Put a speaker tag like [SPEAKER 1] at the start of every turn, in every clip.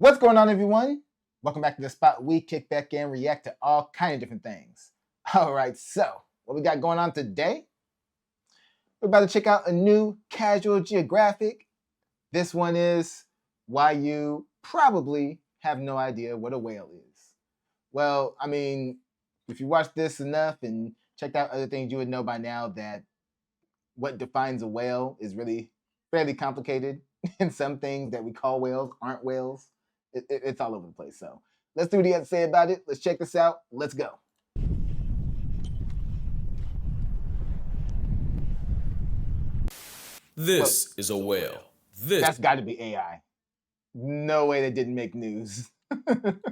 [SPEAKER 1] What's going on, everyone? Welcome back to the spot. We kick back and react to all kinds of different things. All right, so what we got going on today? We're about to check out a new casual geographic. This one is why you probably have no idea what a whale is. Well, I mean, if you watched this enough and checked out other things, you would know by now that what defines a whale is really fairly complicated. And some things that we call whales aren't whales. It's all over the place. So let's see what he has to say about it. Let's check this out. Let's go.
[SPEAKER 2] This is a whale.
[SPEAKER 1] That's got to be AI. No way that didn't make news.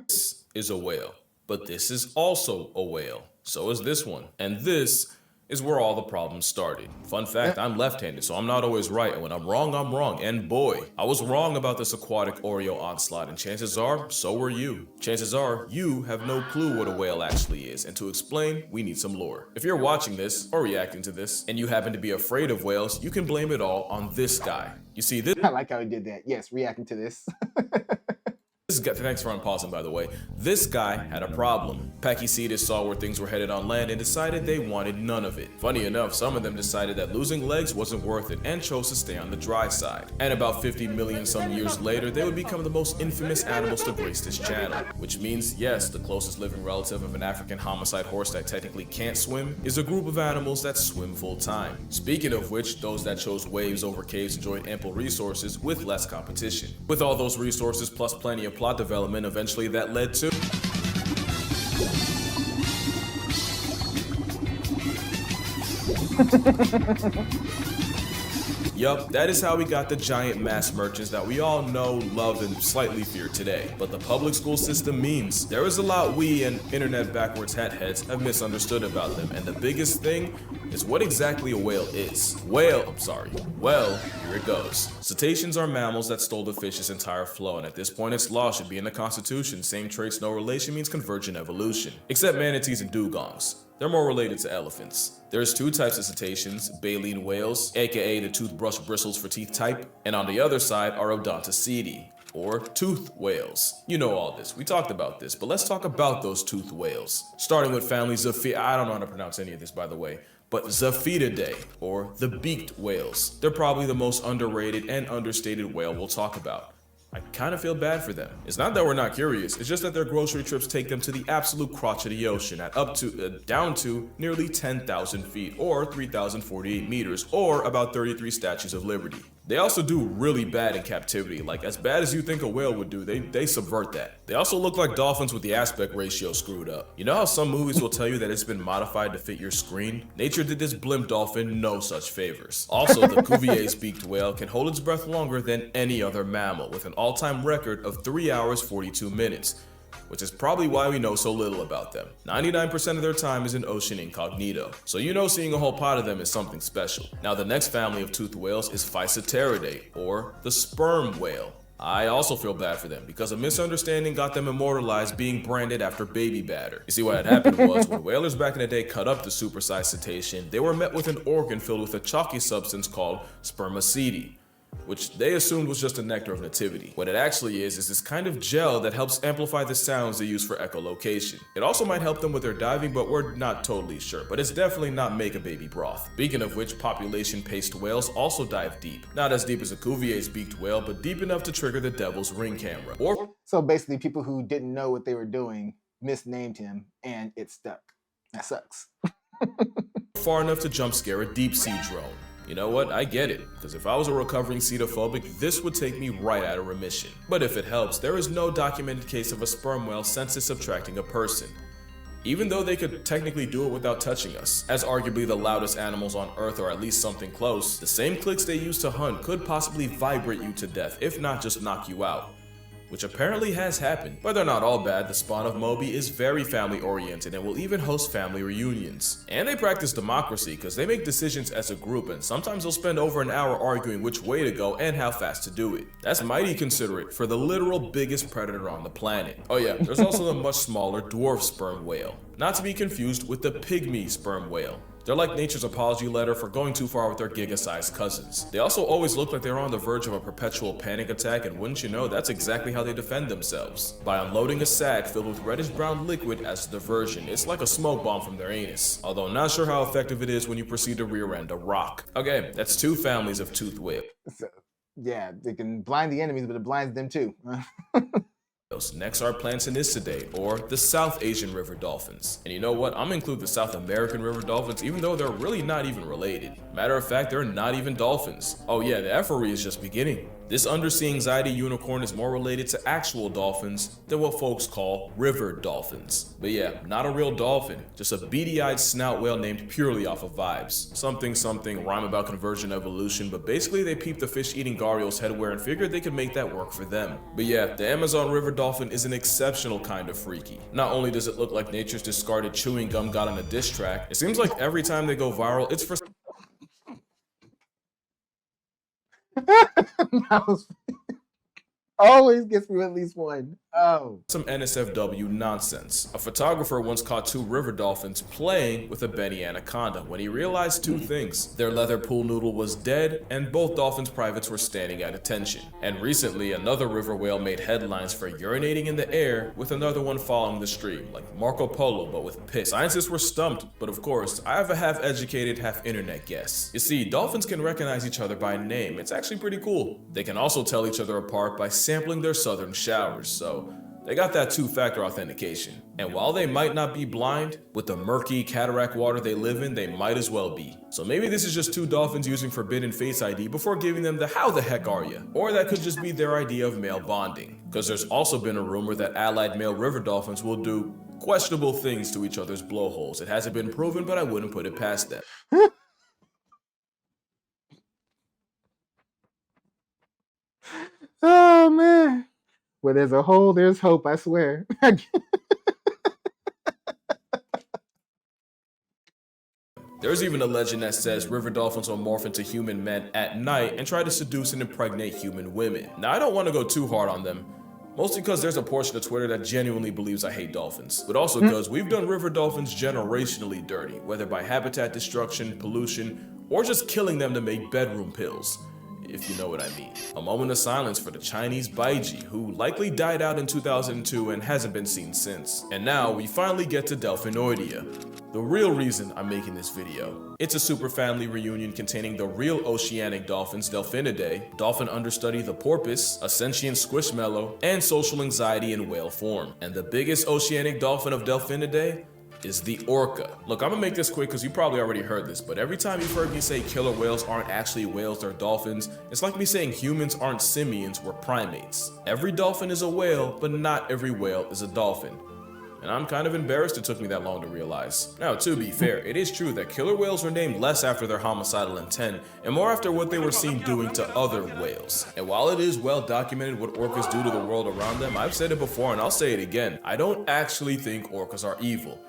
[SPEAKER 2] This is a whale. But this is also a whale. So is this one. And this is where all the problems started. Fun fact, I'm left-handed, so I'm not always right. And when I'm wrong, I'm wrong. And boy, I was wrong about this aquatic Oreo onslaught. And chances are, so were you. Chances are, you have no clue what a whale actually is. And to explain, we need some lore. If you're watching this, or reacting to this, and you happen to be afraid of whales, you can blame it all on this guy. You see, this—
[SPEAKER 1] I like how he did that. Yes, reacting to this.
[SPEAKER 2] Thanks for unpausing, by the way. This guy had a problem. Pachycetus saw where things were headed on land and decided they wanted none of it. Funny enough, some of them decided that losing legs wasn't worth it and chose to stay on the dry side. And about 50 million some years later, they would become the most infamous animals to grace this channel. Which means, yes, the closest living relative of an African homicide horse that technically can't swim is a group of animals that swim full time. Speaking of which, those that chose waves over caves enjoyed ample resources with less competition. With all those resources plus plenty of plot development, eventually that led to Yup, that is how we got the giant mass merchants that we all know, love, and slightly fear today. But the public school system means there is a lot we and internet backwards hat heads have misunderstood about them, and the biggest thing is what exactly a whale is. Well, here it goes. Cetaceans are mammals that stole the fish's entire flow, and at this point its law should be in the Constitution. Same traits, no relation means convergent evolution. Except manatees and dugongs. They're more related to elephants. There's two types of cetaceans, baleen whales, aka the toothbrush bristles for teeth type, and on the other side are Odontoceti, or tooth whales. You know all this, we talked about this, but let's talk about those tooth whales. Starting with family I don't know how to pronounce any of this, by the way, but Zoophididae, or the beaked whales. They're probably the most underrated and understated whale we'll talk about. I kind of feel bad for them. It's not that we're not curious, it's just that their grocery trips take them to the absolute crotch of the ocean at down to nearly 10,000 feet, or 3,048 meters, or about 33 Statues of Liberty. They also do really bad in captivity, like as bad as you think a whale would do, they subvert that. They also look like dolphins with the aspect ratio screwed up. You know how some movies will tell you that it's been modified to fit your screen? Nature did this blimp dolphin no such favors. Also, the Cuvier's beaked whale can hold its breath longer than any other mammal, with an all-time record of 3 hours 42 minutes. Which is probably why we know so little about them. 99% of their time is in ocean incognito, so you know seeing a whole pot of them is something special. Now the next family of toothed whales is Physeteridae, or the sperm whale. I also feel bad for them because a misunderstanding got them immortalized being branded after baby batter. You see, what had happened was when whalers back in the day cut up the supersized cetacean, they were met with an organ filled with a chalky substance called spermaceti, which they assumed was just a nectar of nativity. What it actually is this kind of gel that helps amplify the sounds they use for echolocation. It also might help them with their diving, but we're not totally sure, but it's definitely not make a baby broth. Speaking of which, population-paced whales also dive deep. Not as deep as a Cuvier's beaked whale, but deep enough to trigger the devil's ring camera.
[SPEAKER 1] So basically people who didn't know what they were doing misnamed him and it stuck. That sucks.
[SPEAKER 2] Far enough to jump scare a deep sea drone. You know what, I get it, because if I was a recovering cetophobic, this would take me right out of remission. But if it helps, there is no documented case of a sperm whale census subtracting a person, even though they could technically do it without touching us. As arguably the loudest animals on Earth, or at least something close, the same clicks they use to hunt could possibly vibrate you to death, if not just knock you out. Which apparently has happened. But they're not all bad. The spawn of Moby is very family oriented and will even host family reunions. And they practice democracy because they make decisions as a group, and sometimes they'll spend over an hour arguing which way to go and how fast to do it. That's mighty considerate for the literal biggest predator on the planet. Oh yeah, there's also the much smaller dwarf sperm whale. Not to be confused with the pygmy sperm whale. They're like nature's apology letter for going too far with their giga-sized cousins. They also always look like they're on the verge of a perpetual panic attack, and wouldn't you know, that's exactly how they defend themselves. By unloading a sack filled with reddish-brown liquid as a diversion. It's like a smoke bomb from their anus. Although not sure how effective it is when you proceed to rear-end a rock. Okay, that's 2 families of toothed whale.
[SPEAKER 1] So, yeah, they can blind the enemies, but it blinds them too.
[SPEAKER 2] Next are Plantanistidae, or the South Asian river dolphins. And you know what? I'm gonna include the South American river dolphins, even though they're really not even related. Matter of fact, they're not even dolphins. Oh yeah, the effery is just beginning. This undersea anxiety unicorn is more related to actual dolphins than what folks call river dolphins. But yeah, not a real dolphin, just a beady-eyed snout whale named purely off of vibes. Something something, rhyme about convergent evolution, but basically they peeped the fish-eating gharial's headwear and figured they could make that work for them. But yeah, the Amazon river dolphin is an exceptional kind of freaky. Not only does it look like nature's discarded chewing gum got on a diss track, it seems like every time they go viral, it's for
[SPEAKER 1] Always gets me at least one. Oh.
[SPEAKER 2] some NSFW nonsense. A photographer once caught 2 river dolphins playing with a Benny anaconda when he realized 2 things. Their leather pool noodle was dead, and both dolphins' privates were standing at attention. And recently, another river whale made headlines for urinating in the air, with another one following the stream, like Marco Polo but with piss. Scientists were stumped, but of course, I have a half-educated, half-internet guess. You see, dolphins can recognize each other by name. It's actually pretty cool. They can also tell each other apart by sampling their southern showers, so they got that 2-factor authentication. And while they might not be blind, with the murky cataract water they live in, they might as well be. So maybe this is just 2 dolphins using forbidden face ID before giving them the how the heck are ya? Or that could just be their idea of male bonding. Because there's also been a rumor that allied male river dolphins will do questionable things to each other's blowholes. It hasn't been proven, but I wouldn't put it past them.
[SPEAKER 1] Oh man. Where there's a hole, there's hope, I swear.
[SPEAKER 2] There's even a legend that says river dolphins will morph into human men at night and try to seduce and impregnate human women. Now, I don't want to go too hard on them, mostly because there's a portion of Twitter that genuinely believes I hate dolphins, but also because we've done river dolphins generationally dirty, whether by habitat destruction, pollution, or just killing them to make bedroom pills, if you know what I mean. A moment of silence for the Chinese Baiji, who likely died out in 2002 and hasn't been seen since. And now we finally get to Delphinoidea, the real reason I'm making this video. It's a superfamily reunion containing the real oceanic dolphins, Delphinidae, dolphin understudy the porpoise, a sentient squishmallow, and social anxiety in whale form. And the biggest oceanic dolphin of Delphinidae is the orca. Look, I'm gonna make this quick because you probably already heard this, but every time you've heard me say killer whales aren't actually whales, they're dolphins, it's like me saying humans aren't simians, we're primates. Every dolphin is a whale, but not every whale is a dolphin. And I'm kind of embarrassed it took me that long to realize. Now, to be fair, it is true that killer whales were named less after their homicidal intent and more after what they were seen doing to other whales. And while it is well documented what orcas do to the world around them, I've said it before and I'll say it again, I don't actually think orcas are evil.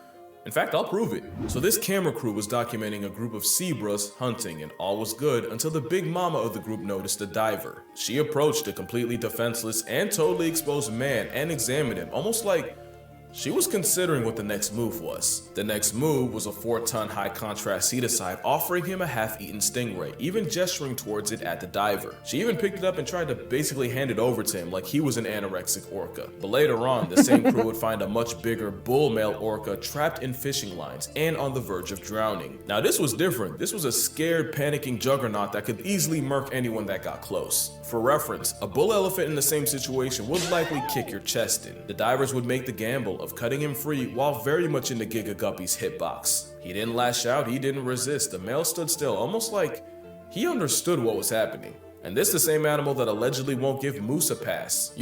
[SPEAKER 2] In fact, I'll prove it. So this camera crew was documenting a group of zebras hunting, and all was good until the big mama of the group noticed a diver. She approached a completely defenseless and totally exposed man and examined him, almost like she was considering what the next move was. The next move was a 4-ton high contrast ceticide, offering him a half-eaten stingray, even gesturing towards it at the diver. She even picked it up and tried to basically hand it over to him like he was an anorexic orca. But later on, the same crew would find a much bigger bull male orca trapped in fishing lines and on the verge of drowning. Now this was different. This was a scared, panicking juggernaut that could easily murk anyone that got close. For reference, a bull elephant in the same situation would likely kick your chest in. The divers would make the gamble of cutting him free while very much in the Giga Guppy's hitbox. He didn't lash out, he didn't resist. The male stood still, almost like he understood what was happening. And this is the same animal that allegedly won't give moose a pass.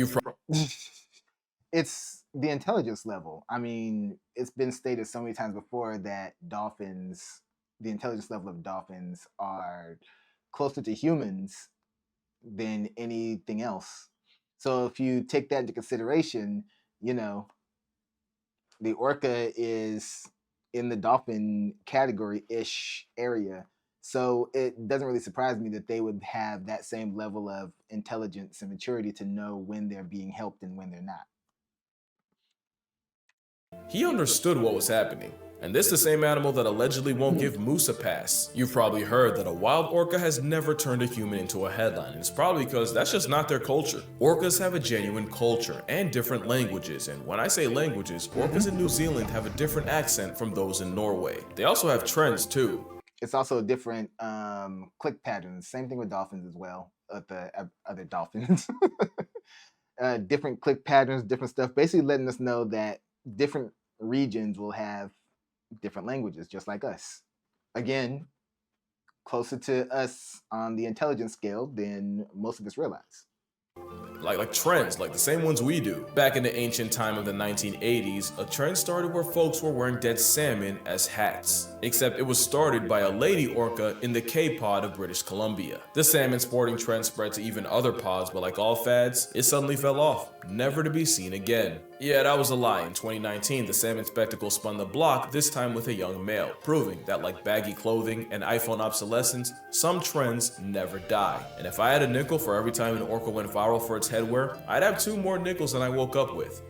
[SPEAKER 1] It's the intelligence level. I mean, it's been stated so many times before that dolphins, the intelligence level of dolphins are closer to humans than anything else. So if you take that into consideration, you know, the orca is in the dolphin category-ish area. So it doesn't really surprise me that they would have that same level of intelligence and maturity to know when they're being helped and when they're not.
[SPEAKER 2] He understood what was happening. And this is the same animal that allegedly won't give moose a pass. You've probably heard that a wild orca has never turned a human into a headline, and it's probably because that's just not their culture. Orcas have a genuine culture and different languages, and when I say languages, orcas in New Zealand have a different accent from those in Norway. They also have trends too.
[SPEAKER 1] It's also different click patterns. Same thing with dolphins as well. The other dolphins. Different click patterns, different stuff. Basically letting us know that different regions will have different languages, just like us. Again, closer to us on the intelligence scale than most of us realize.
[SPEAKER 2] Like trends, like the same ones we do. Back in the ancient time of the 1980s, a trend started where folks were wearing dead salmon as hats. Except it was started by a lady orca in the Cape pod of British Columbia. The salmon sporting trend spread to even other pods, but like all fads, it suddenly fell off, never to be seen again. Yeah, that was a lie. In 2019, the salmon spectacle spun the block, this time with a young male, proving that like baggy clothing and iPhone obsolescence, some trends never die. And if I had a nickel for every time an orca went viral for its headwear, I'd have 2 more nickels than I woke up with.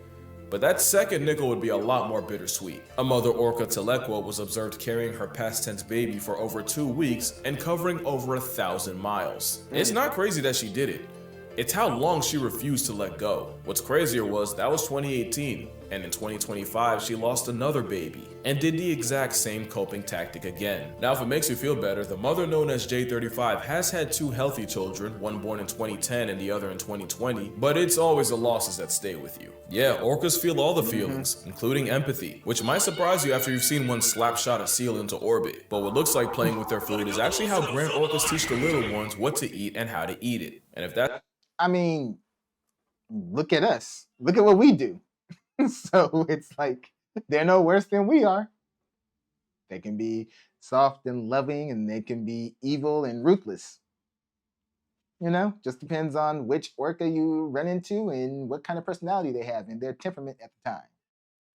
[SPEAKER 2] But that second nickel would be a lot more bittersweet. A mother orca telequa was observed carrying her past tense baby for over 2 weeks and covering over 1,000 miles. It's not crazy that she did it. It's how long she refused to let go. What's crazier was that was 2018, and in 2025 she lost another baby and did the exact same coping tactic again. Now if it makes you feel better, the mother known as J35 has had 2 healthy children, one born in 2010 and the other in 2020, but it's always the losses that stay with you. Yeah, orcas feel all the feelings, including empathy, which might surprise you after you've seen one slap shot a seal into orbit. But what looks like playing with their food is actually how grand orcas teach the little ones what to eat and how to eat it. And if that
[SPEAKER 1] I mean, look at us. Look at what we do. So it's like they're no worse than we are. They can be soft and loving, and they can be evil and ruthless. You know, just depends on which orca you run into and what kind of personality they have and their temperament at the time.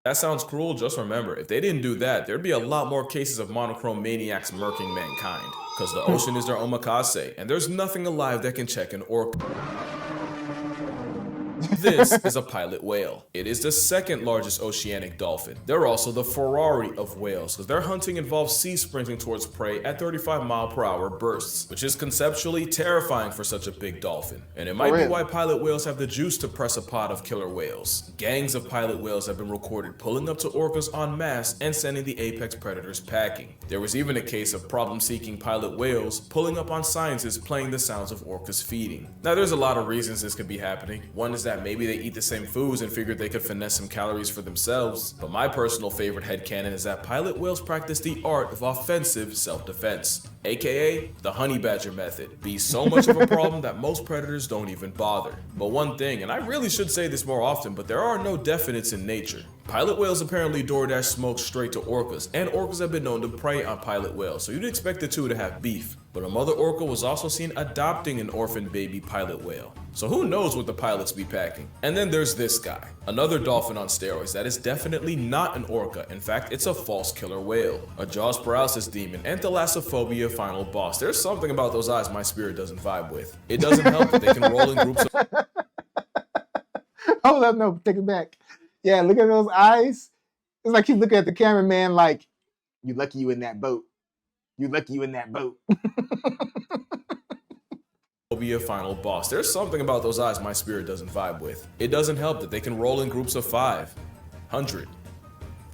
[SPEAKER 2] That sounds cruel. Just remember, if they didn't do that, there'd be a lot more cases of monochrome maniacs murking mankind. Because the ocean is their omakase, and there's nothing alive that can check an orca. This is a pilot whale. It is the 2nd largest oceanic dolphin. They're also the Ferrari of whales, because their hunting involves sea sprinting towards prey at 35-mile-per-hour bursts, which is conceptually terrifying for such a big dolphin. And it might be why pilot whales have the juice to press a pod of killer whales. Gangs of pilot whales have been recorded pulling up to orcas en masse and sending the apex predators packing. There was even a case of problem-seeking pilot whales pulling up on scientists playing the sounds of orcas feeding. Now there's a lot of reasons this could be happening. One is that maybe they eat the same foods and figured they could finesse some calories for themselves, but my personal favorite headcanon is that pilot whales practice the art of offensive self-defense, aka the honey badger method. Be so much of a problem that most predators don't even bother. But one thing, and I really should say this more often, but there are no definites in nature. Pilot whales apparently DoorDash smoke straight to orcas, and orcas have been known to prey on pilot whales, so you'd expect the two to have beef. But a mother orca was also seen adopting an orphan baby pilot whale. So who knows what the pilots be packing? And then there's this guy, another dolphin on steroids that is definitely not an orca. In fact, it's a false killer whale, a jaws paralysis demon, and thalassophobia final boss. There's something about those eyes my spirit doesn't vibe with. It doesn't help that they can roll in groups of...
[SPEAKER 1] Hold up, no, take it back. Yeah, look at those eyes. It's like he's looking at the cameraman like, you lucky you in that boat. You lucky you in that boat.
[SPEAKER 2] Be a final boss. There's something about those eyes my spirit doesn't vibe with. It doesn't help that they can roll in groups of 500.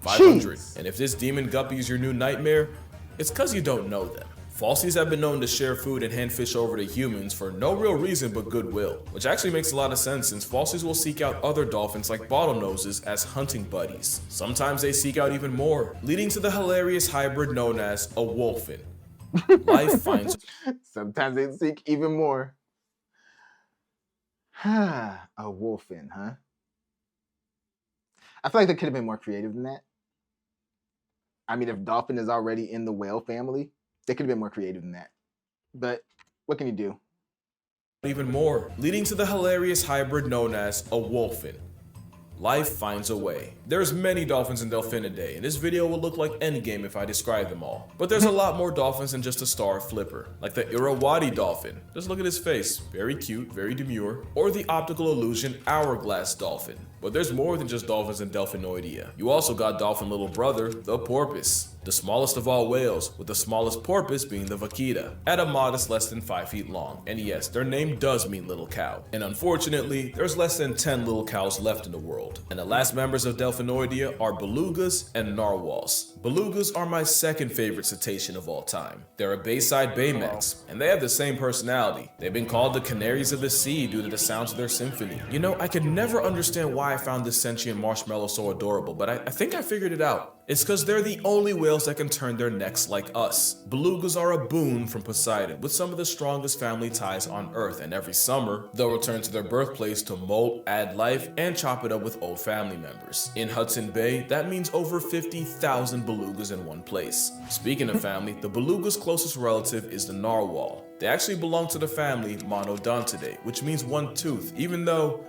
[SPEAKER 1] Jeez.
[SPEAKER 2] And if this demon guppy is your new nightmare, it's cause you don't know them. Falsies have been known to share food and hand fish over to humans for no real reason but goodwill, which actually makes a lot of sense since falsies will seek out other dolphins like bottlenoses as hunting buddies. Sometimes they seek out even more, leading to the hilarious hybrid known as a wolfin. Life finds...
[SPEAKER 1] Sometimes they seek even more. A wolfin, huh? I feel like they could have been more creative than that. I mean, if dolphin is already in the whale family, they could have been more creative than that. But what can you do?
[SPEAKER 2] Even more, leading to the hilarious hybrid known as a wolfin. Life finds a way. There's many dolphins in Delphinidae, and this video will look like Endgame if I describe them all. But there's a lot more dolphins than just a star flipper, like the Irrawaddy dolphin. Just look at his face, very cute, very demure. Or the optical illusion hourglass dolphin. But there's more than just dolphins and Delphinoidea. You also got dolphin little brother, the porpoise. The smallest of all whales, with the smallest porpoise being the vaquita, at a modest less than 5 feet long. And yes, their name does mean little cow. And unfortunately, there's less than 10 little cows left in the world. And the last members of Delphinoidea are belugas and narwhals. Belugas are my second favorite cetacean of all time. They're a Bayside Baymax, and they have the same personality. They've been called the canaries of the sea due to the sounds of their symphony. You know, I could never understand why I found this sentient marshmallow so adorable, but I think I figured it out. It's because they're the only whales that can turn their necks like us. Belugas are a boon from Poseidon, with some of the strongest family ties on Earth, and every summer, they'll return to their birthplace to molt, add life, and chop it up with old family members. In Hudson Bay, that means over 50,000 belugas in one place. Speaking of family, the beluga's closest relative is the narwhal. They actually belong to the family Monodontidae, which means one tooth, even though...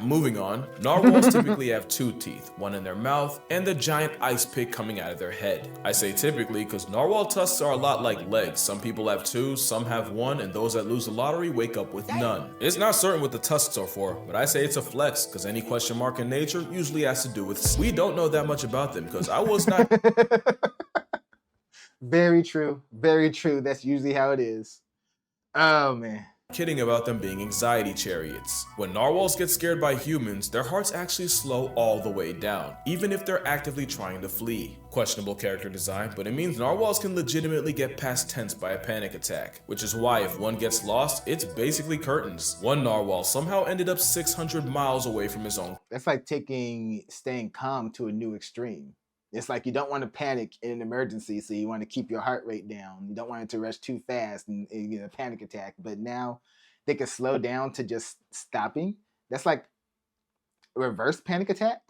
[SPEAKER 2] moving on. Narwhals typically have 2 teeth, one in their mouth and the giant ice pick coming out of their head. I say typically because narwhal tusks are a lot like legs. Some people have 2, some have 1, and those that lose the lottery wake up with none. It's not certain what the tusks are for, but I say it's a flex because any question mark in nature usually has to do with... We don't know that much about them because I was not...
[SPEAKER 1] Very true. Very true. That's usually how it is. Oh, man.
[SPEAKER 2] Kidding about them being anxiety chariots. When narwhals get scared by humans, their hearts actually slow all the way down, even if they're actively trying to flee. Questionable character design, but it means narwhals can legitimately get past tense by a panic attack, which is why if one gets lost, it's basically curtains. One narwhal somehow ended up 600 miles away from his own.
[SPEAKER 1] That's like staying calm to a new extreme. It's like you don't want to panic in an emergency, so you want to keep your heart rate down. You don't want it to rush too fast and you know, panic attack. But now they can slow down to just stopping. That's like a reverse panic attack.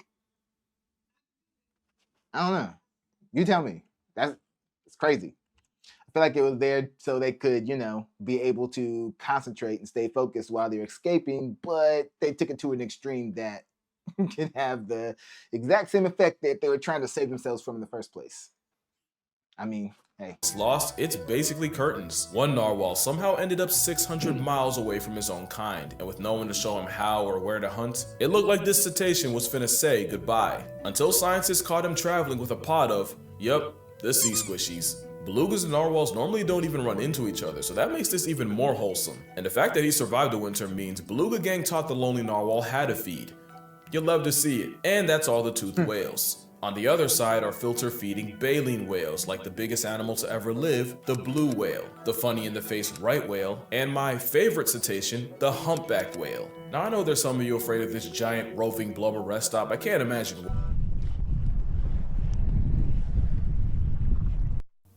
[SPEAKER 1] I don't know. You tell me. It's crazy. I feel like it was there so they could, you know, be able to concentrate and stay focused while they're escaping, but they took it to an extreme that can have the exact same effect that they were trying to save themselves from in the first place. I mean, hey.
[SPEAKER 2] It's lost, it's basically curtains. One narwhal somehow ended up 600 miles away from his own kind, and with no one to show him how or where to hunt, it looked like this cetacean was finna say goodbye. Until scientists caught him traveling with a pod of, the sea squishies. Belugas and narwhals normally don't even run into each other, so that makes this even more wholesome. And the fact that he survived the winter means Beluga Gang taught the lonely narwhal how to feed. You'll love to see it. And that's all the toothed whales. On the other side are filter-feeding baleen whales, like the biggest animal to ever live, the blue whale, the funny-in-the-face right whale, and my favorite cetacean, the humpback whale. Now I know there's some of you afraid of this giant roving blubber rest stop. I can't imagine.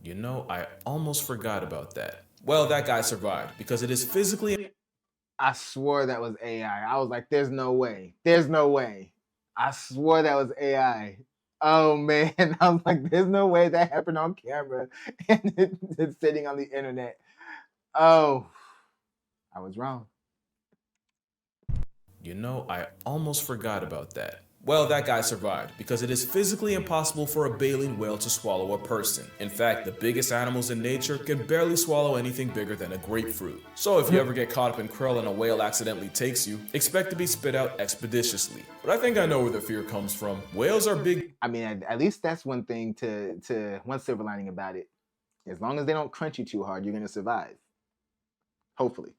[SPEAKER 2] You know, I almost forgot about that. Well, that guy survived because it is physically...
[SPEAKER 1] I swore that was AI. I was like, there's no way. There's no way. I swore that was AI. Oh, man. I was like, there's no way that happened on camera. And it's sitting on the internet. Oh, I was wrong.
[SPEAKER 2] You know, I almost forgot about that. Well, that guy survived because it is physically impossible for a baleen whale to swallow a person. In fact, the biggest animals in nature can barely swallow anything bigger than a grapefruit. So if you ever get caught up in krill and a whale accidentally takes you, expect to be spit out expeditiously. But I think I know where the fear comes from. Whales are big.
[SPEAKER 1] I mean, at least that's one thing one silver lining about it. As long as they don't crunch you too hard, you're going to survive. Hopefully.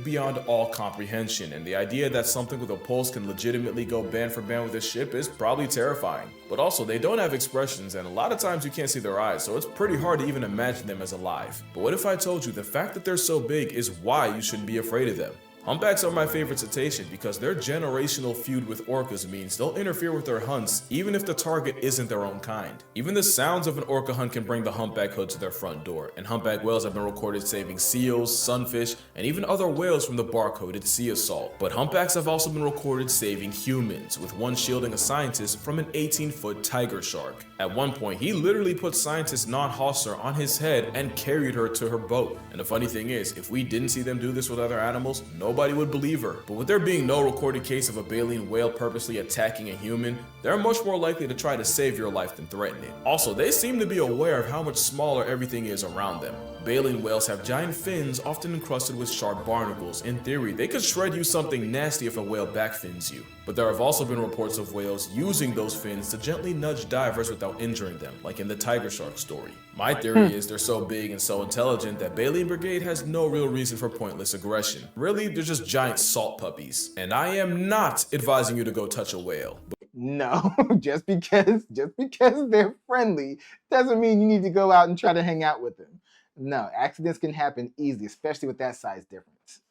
[SPEAKER 2] Beyond all comprehension, and the idea that something with a pulse can legitimately go band for band with a ship is probably terrifying. But also, they don't have expressions, and a lot of times you can't see their eyes, so it's pretty hard to even imagine them as alive. But what if I told you the fact that they're so big is why you shouldn't be afraid of them? Humpbacks are my favorite cetacean because their generational feud with orcas means they'll interfere with their hunts even if the target isn't their own kind. Even the sounds of an orca hunt can bring the humpback hood to their front door, and humpback whales have been recorded saving seals, sunfish, and even other whales from the bar-coded sea assault. But humpbacks have also been recorded saving humans, with one shielding a scientist from an 18-foot tiger shark. At one point, he literally put scientist Nan Hosser on his head and carried her to her boat. And the funny thing is, if we didn't see them do this with other animals, nobody nobody would believe her. But with there being no recorded case of a baleen whale purposely attacking a human, they're much more likely to try to save your life than threaten it. Also, they seem to be aware of how much smaller everything is around them. Baleen whales have giant fins often encrusted with sharp barnacles. In theory, they could shred you something nasty if a whale backfins you. But there have also been reports of whales using those fins to gently nudge divers without injuring them, like in the tiger shark story. My theory is they're so big and so intelligent that Baleen Brigade has no real reason for pointless aggression. Really, they're just giant salt puppies. And I am not advising you to go touch a whale.
[SPEAKER 1] No, just because they're friendly doesn't mean you need to go out and try to hang out with them. No, accidents can happen easily, especially with that size difference.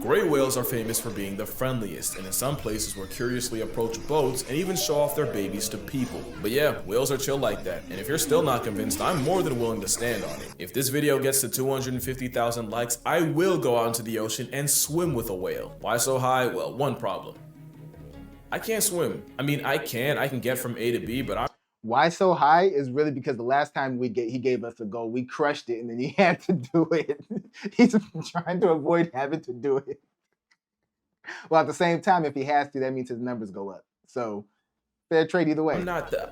[SPEAKER 2] Gray whales are famous for being the friendliest, and in some places will curiously approach boats and even show off their babies to people. But yeah, whales are chill like that, and if you're still not convinced, I'm more than willing to stand on it. If this video gets to 250,000 likes, I will go out into the ocean and swim with a whale. Why so high? Well, one problem. I can't swim. I mean, I can get from A to B, but
[SPEAKER 1] Why so high is really because the last time he gave us a goal, we crushed it and then he had to do it. He's trying to avoid having to do it. Well, at the same time, if he has to, that means his numbers go up. So fair trade either way.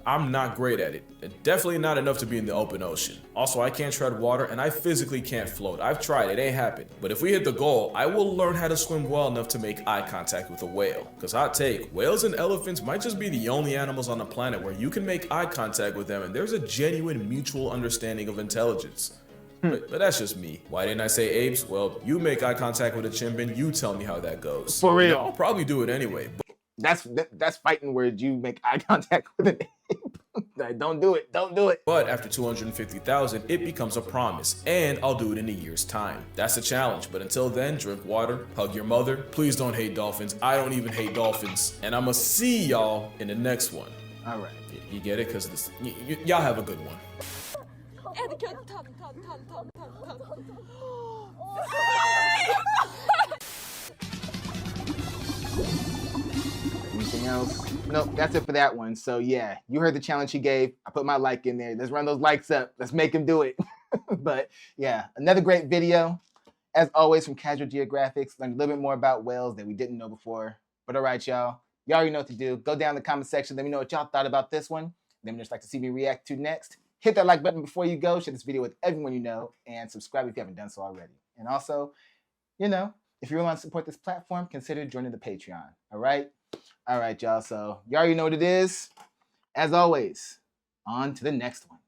[SPEAKER 2] I'm not great at it. Definitely not enough to be in the open ocean. Also, I can't tread water and I physically can't float. I've tried, it ain't happened. But if we hit the goal, I will learn how to swim well enough to make eye contact with a whale. Cause hot take, whales and elephants might just be the only animals on the planet where you can make eye contact with them and there's a genuine mutual understanding of intelligence. But that's just me. Why didn't I say apes? Well, you make eye contact with a chimpan, you tell me how that goes.
[SPEAKER 1] For real.
[SPEAKER 2] I'll probably do it anyway.
[SPEAKER 1] That's fighting words. You make eye contact with an ape. Like, don't do it. Don't do it.
[SPEAKER 2] But after 250,000, it becomes a promise, and I'll do it in a year's time. That's a challenge, but until then, drink water, hug your mother. Please don't hate dolphins. I don't even hate dolphins. And I'ma see y'all in the next one.
[SPEAKER 1] All right.
[SPEAKER 2] You get it? Because y'all have a good one.
[SPEAKER 1] Anything else? Nope, that's it for that one. So yeah, you heard the challenge he gave. I put my like in there. Let's run those likes up. Let's make him do it. But yeah, another great video. As always from Casual Geographics. Learned a little bit more about whales that we didn't know before. But all right, y'all. You already know what to do. Go down in the comment section. Let me know what y'all thought about this one. Let me just like to see me react to next. Hit that like button before you go. Share this video with everyone you know. And subscribe if you haven't done so already. And also, you know, if you really want to support this platform, consider joining the Patreon. All right? All right, y'all. So you already know what it is. As always, on to the next one.